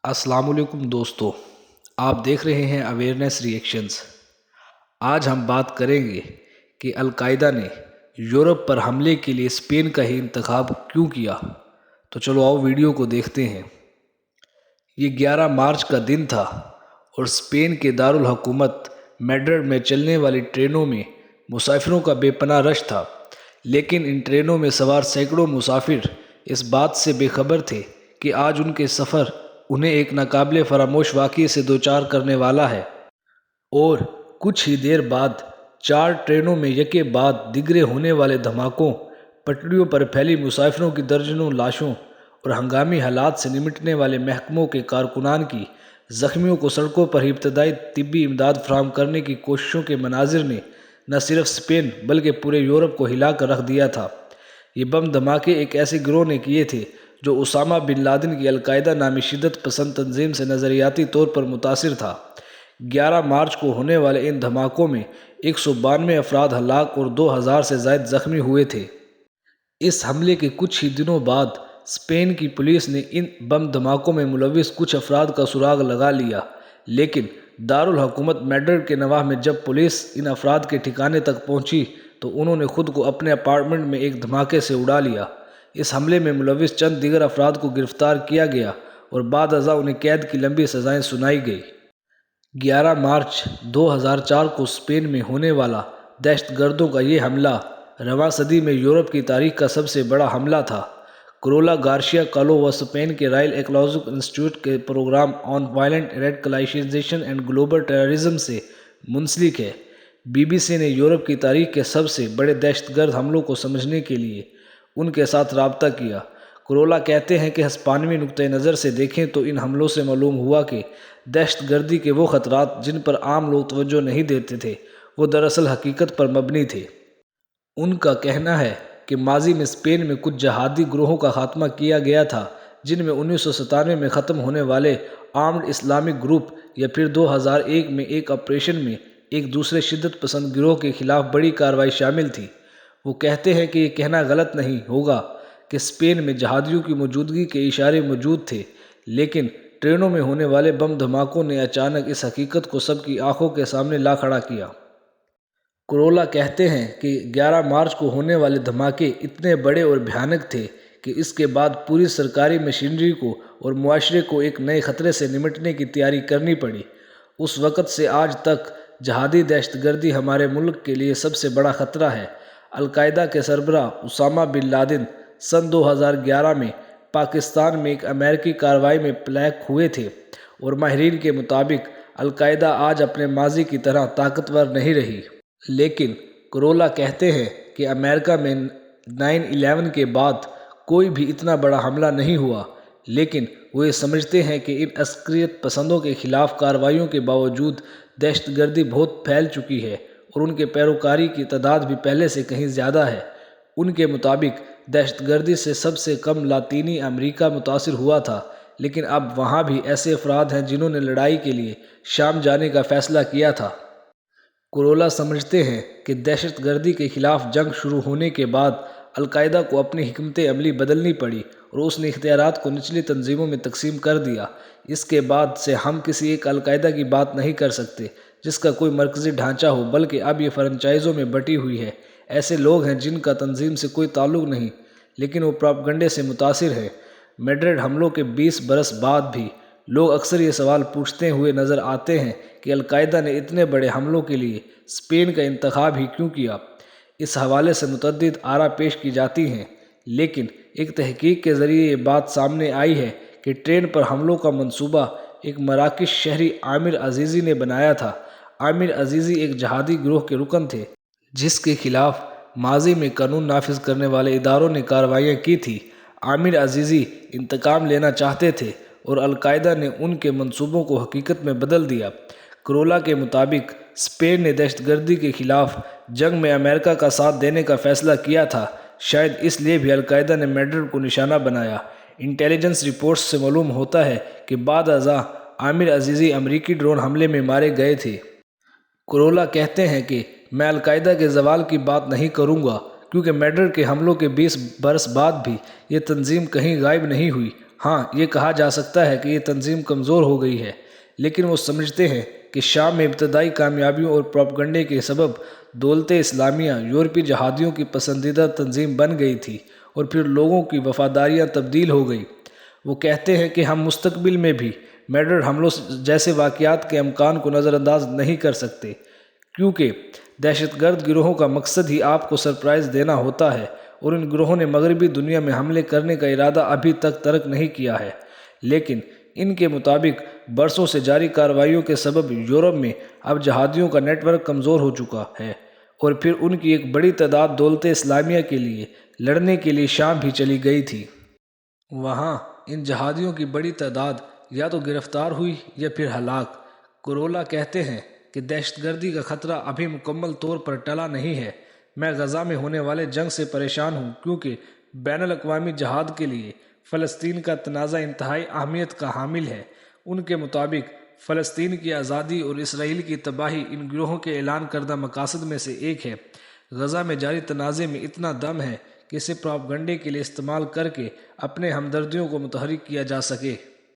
السلام علیکم دوستو، آپ دیکھ رہے ہیں اویئرنیس ری ایکشنز۔ آج ہم بات کریں گے کہ القاعدہ نے یورپ پر حملے کے لیے اسپین کا ہی انتخاب کیوں کیا۔ تو چلو آؤ ویڈیو کو دیکھتے ہیں۔ یہ 11 مارچ کا دن تھا اور اسپین کے دارالحکومت میڈرڈ میں چلنے والی ٹرینوں میں مسافروں کا بے پناہ رش تھا، لیکن ان ٹرینوں میں سوار سینکڑوں مسافر اس بات سے بے خبر تھے کہ آج ان کے سفر انہیں ایک ناقابل فراموش واقعے سے دوچار کرنے والا ہے۔ اور کچھ ہی دیر بعد 4 ٹرینوں میں یکے بعد دیگرے ہونے والے دھماکوں، پٹریوں پر پھیلی مسافروں کی درجنوں لاشوں اور ہنگامی حالات سے نمٹنے والے محکموں کے کارکنان کی زخمیوں کو سڑکوں پر ہی ابتدائی طبی امداد فراہم کرنے کی کوششوں کے مناظر نے نہ صرف اسپین بلکہ پورے یورپ کو ہلا کر رکھ دیا تھا۔ یہ بم دھماکے ایک ایسے گروہ نے کیے تھے جو اسامہ بن لادن کی القاعدہ نامی شدت پسند تنظیم سے نظریاتی طور پر متاثر تھا۔ 11 مارچ کو ہونے والے ان دھماکوں میں 192 افراد ہلاک اور 2000 سے زائد زخمی ہوئے تھے۔ اس حملے کے کچھ ہی دنوں بعد اسپین کی پولیس نے ان بم دھماکوں میں ملوث کچھ افراد کا سراغ لگا لیا، لیکن دارالحکومت میڈرڈ کے نواح میں جب پولیس ان افراد کے ٹھکانے تک پہنچی تو انہوں نے خود کو اپنے اپارٹمنٹ میں ایک دھماکے سے اڑا لیا۔ اس حملے میں ملوث چند دیگر افراد کو گرفتار کیا گیا اور بعد ازاں انہیں قید کی لمبی سزائیں سنائی گئی۔ 11 مارچ 2004 کو اسپین میں ہونے والا دہشت گردوں کا یہ حملہ رواں صدی میں یورپ کی تاریخ کا سب سے بڑا حملہ تھا۔ کرولا گارسیا کالو و اسپین کے رائل ایکولوجیکل انسٹی ٹیوٹ کے programme on violent radicalisation and global terrorism سے منسلک ہے۔ BBC نے یورپ کی تاریخ کے سب سے بڑے دہشت گرد حملوں کو سمجھنے کے لیے ان کے ساتھ رابطہ کیا۔ کرولا کہتے ہیں کہ ہسپانوی نقطۂ نظر سے دیکھیں تو ان حملوں سے معلوم ہوا کہ دہشت گردی کے وہ خطرات جن پر عام لوگ توجہ نہیں دیتے تھے وہ دراصل حقیقت پر مبنی تھے۔ ان کا کہنا ہے کہ ماضی میں اسپین میں کچھ جہادی گروہوں کا خاتمہ کیا گیا تھا جن میں 1997 میں ختم ہونے والے آرمڈ اسلامک گروپ یا پھر 2001 میں ایک آپریشن میں ایک دوسرے شدت پسند گروہ کے خلاف بڑی کارروائی شامل تھی۔ وہ کہتے ہیں کہ یہ کہنا غلط نہیں ہوگا کہ اسپین میں جہادیوں کی موجودگی کے اشارے موجود تھے، لیکن ٹرینوں میں ہونے والے بم دھماکوں نے اچانک اس حقیقت کو سب کی آنکھوں کے سامنے لا کھڑا کیا۔ کرولا کہتے ہیں کہ 11 مارچ کو ہونے والے دھماکے اتنے بڑے اور بھیانک تھے کہ اس کے بعد پوری سرکاری مشینری کو اور معاشرے کو ایک نئے خطرے سے نمٹنے کی تیاری کرنی پڑی۔ اس وقت سے آج تک جہادی دہشت گردی ہمارے ملک کے لیے سب سے بڑا خطرہ ہے۔ القاعدہ کے سربراہ اسامہ بن لادن سن 2011 میں پاکستان میں ایک امریکی کارروائی میں ہلاک ہوئے تھے اور ماہرین کے مطابق القاعدہ آج اپنے ماضی کی طرح طاقتور نہیں رہی۔ لیکن کرولا کہتے ہیں کہ امریکہ میں 9/11 کے بعد کوئی بھی اتنا بڑا حملہ نہیں ہوا، لیکن وہ یہ سمجھتے ہیں کہ ان عسکریت پسندوں کے خلاف کارروائیوں کے باوجود دہشت گردی بہت پھیل چکی ہے اور ان کے پیروکاری کی تعداد بھی پہلے سے کہیں زیادہ ہے۔ ان کے مطابق دہشت گردی سے سب سے کم لاطینی امریکہ متاثر ہوا تھا، لیکن اب وہاں بھی ایسے افراد ہیں جنہوں نے لڑائی کے لیے شام جانے کا فیصلہ کیا تھا۔ کرولا سمجھتے ہیں کہ دہشت گردی کے خلاف جنگ شروع ہونے کے بعد القاعدہ کو اپنی حکمت عملی بدلنی پڑی اور اس نے اختیارات کو نچلی تنظیموں میں تقسیم کر دیا۔ اس کے بعد سے ہم کسی ایک القاعدہ کی بات نہیں کر سکتے جس کا کوئی مرکزی ڈھانچہ ہو، بلکہ اب یہ فرنچائزوں میں بٹی ہوئی ہے۔ ایسے لوگ ہیں جن کا تنظیم سے کوئی تعلق نہیں، لیکن وہ پروپیگنڈے سے متاثر ہیں۔ میڈرڈ حملوں کے 20 برس بعد بھی لوگ اکثر یہ سوال پوچھتے ہوئے نظر آتے ہیں کہ القاعدہ نے اتنے بڑے حملوں کے لیے اسپین کا انتخاب ہی کیوں کیا۔ اس حوالے سے متعدد آراء پیش کی جاتی ہیں، لیکن ایک تحقیق کے ذریعے یہ بات سامنے آئی ہے کہ ٹرین پر حملوں کا منصوبہ ایک مراکش شہری عامر عزیزی نے بنایا تھا۔ عامر عزیزی ایک جہادی گروہ کے رکن تھے جس کے خلاف ماضی میں قانون نافذ کرنے والے اداروں نے کارروائیاں کی تھیں۔ عامر عزیزی انتقام لینا چاہتے تھے اور القاعدہ نے ان کے منصوبوں کو حقیقت میں بدل دیا۔ کرولا کے مطابق اسپین نے دہشت گردی کے خلاف جنگ میں امریکہ کا ساتھ دینے کا فیصلہ کیا تھا، شاید اس لیے بھی القاعدہ نے میڈرڈ کو نشانہ بنایا۔ انٹیلیجنس رپورٹس سے معلوم ہوتا ہے کہ بعد ازاں عامر عزیزی امریکی ڈرون حملے میں مارے گئے تھے۔ کرولا کہتے ہیں کہ میں القاعدہ کے زوال کی بات نہیں کروں گا کیونکہ میڈرڈ کے حملوں کے 20 برس بعد بھی یہ تنظیم کہیں غائب نہیں ہوئی۔ ہاں، یہ کہا جا سکتا ہے کہ یہ تنظیم کمزور ہو گئی ہے، لیکن وہ سمجھتے ہیں کہ شام میں ابتدائی کامیابیوں اور پروپیگنڈے کے سبب دولت اسلامیہ یورپی جہادیوں کی پسندیدہ تنظیم بن گئی تھی اور پھر لوگوں کی وفاداریاں تبدیل ہو گئی۔ وہ کہتے ہیں کہ ہم مستقبل میں بھی میڈرڈ حملوں جیسے واقعات کے امکان کو نظر انداز نہیں کر سکتے، کیونکہ دہشت گرد گروہوں کا مقصد ہی آپ کو سرپرائز دینا ہوتا ہے، اور ان گروہوں نے مغربی دنیا میں حملے کرنے کا ارادہ ابھی تک ترک نہیں کیا ہے۔ لیکن ان کے مطابق برسوں سے جاری کارروائیوں کے سبب یورپ میں اب جہادیوں کا نیٹ ورک کمزور ہو چکا ہے، اور پھر ان کی ایک بڑی تعداد دولت اسلامیہ کے لیے لڑنے کے لیے شام بھی چلی گئی تھی۔ وہاں ان جہادیوں کی بڑی تعداد یا تو گرفتار ہوئی یا پھر ہلاک۔ کرولا کہتے ہیں کہ دہشت گردی کا خطرہ ابھی مکمل طور پر ٹلا نہیں ہے۔ میں غزہ میں ہونے والے جنگ سے پریشان ہوں، کیونکہ بین الاقوامی جہاد کے لیے فلسطین کا تنازع انتہائی اہمیت کا حامل ہے۔ ان کے مطابق فلسطین کی آزادی اور اسرائیل کی تباہی ان گروہوں کے اعلان کردہ مقاصد میں سے ایک ہے۔ غزہ میں جاری تنازع میں اتنا دم ہے کہ اسے پروپیگنڈے کے لیے استعمال کر کے اپنے ہمدردیوں کو متحرک کیا جا سکے۔